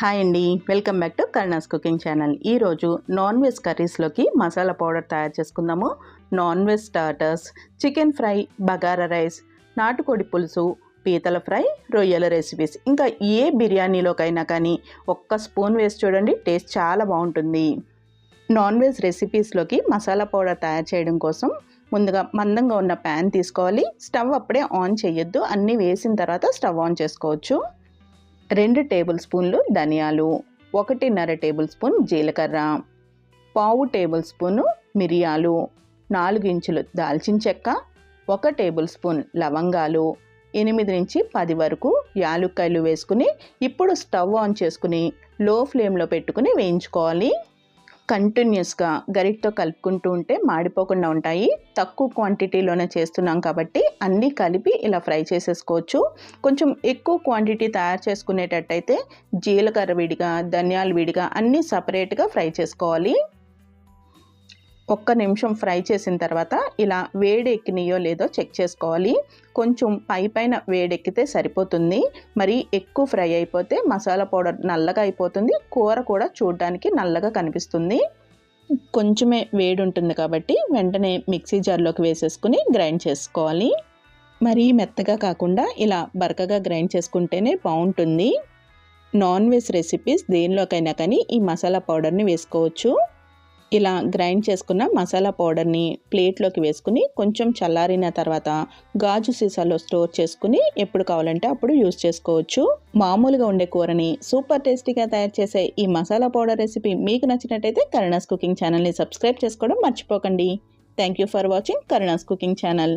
Hi అండి, welcome back to Karuna's cooking channel. ఈరోజు non veg కర్రీస్లోకి masala powder తయారు చేసుకుందాము. Non veg starters, chicken fry, bagara rice, నాటుకోడి పులుసు, పీతల ఫ్రై, రొయ్యల రెసిపీస్, ఇంకా ఏ బిర్యానీలోకైనా కానీ ఒక్క స్పూన్ వేసి చూడండి, టేస్ట్ చాలా బాగుంటుంది. నాన్ వెజ్ రెసిపీస్లోకి మసాలా పౌడర్ తయారు చేయడం కోసం ముందుగా మందంగా ఉన్న ప్యాన్ తీసుకోవాలి. స్టవ్ అప్పుడే ఆన్ చేయొద్దు, అన్నీ వేసిన తర్వాత స్టవ్ ఆన్ చేసుకోవచ్చు. 2 టేబుల్ స్పూన్లు ధనియాలు, 1.5 టేబుల్ స్పూన్ జీలకర్ర, 1/2 టేబుల్ స్పూను మిరియాలు, 4 ఇంచులు దాల్చిన చెక్క, 1 టేబుల్ స్పూన్ లవంగాలు, 8 నుంచి 10 వరకు యాలుక్కాయలు వేసుకుని ఇప్పుడు స్టవ్ ఆన్ చేసుకుని లో ఫ్లేమ్లో పెట్టుకుని వేయించుకోవాలి. కంటిన్యూస్గా గరిటతో కలుపుకుంటూ ఉంటే మాడిపోకుండా ఉంటాయి. తక్కువ క్వాంటిటీలోనే చేస్తున్నాం కాబట్టి అన్నీ కలిపి ఇలా ఫ్రై చేసేసుకోవచ్చు. కొంచెం ఎక్కువ క్వాంటిటీ తయారు చేసుకునేటట్టయితే జీలకర్ర విడిగా, ధనియాలు విడిగా అన్నీ సపరేట్గా ఫ్రై చేసుకోవాలి. 1 నిమిషం ఫ్రై చేసిన తర్వాత ఇలా వేడి ఎక్కినాయో లేదో చెక్ చేసుకోవాలి. కొంచెం పైన వేడెక్కితే సరిపోతుంది. మరి ఎక్కువ ఫ్రై అయిపోతే మసాలా పౌడర్ నల్లగా అయిపోతుంది, కూర కూడా చూడడానికి నల్లగా కనిపిస్తుంది. కొంచెమే వేడి ఉంటుంది కాబట్టి వెంటనే మిక్సీ జార్లోకి వేసేసుకుని గ్రైండ్ చేసుకోవాలి. మరీ మెత్తగా కాకుండా ఇలా బరకగా గ్రైండ్ చేసుకుంటేనే బాగుంటుంది. నాన్ వెజ్ రెసిపీస్ దేనిలోకైనా కానీ ఈ మసాలా పౌడర్ని వేసుకోవచ్చు. ఇలా గ్రైండ్ చేసుకున్న మసాలా పౌడర్ని ప్లేట్లోకి వేసుకుని కొంచెం చల్లారిన తర్వాత గాజు సీసాలో స్టోర్ చేసుకుని ఎప్పుడు కావాలంటే అప్పుడు యూస్ చేసుకోవచ్చు. మామూలుగా ఉండే కూరని సూపర్ టేస్టీగా తయారు చేసే ఈ మసాలా పౌడర్ రెసిపీ మీకు నచ్చినట్టయితే కరుణాస్ కుకింగ్ ఛానల్ని సబ్స్క్రైబ్ చేసుకోవడం మర్చిపోకండి. Thank you for watching Karuna's cooking channel.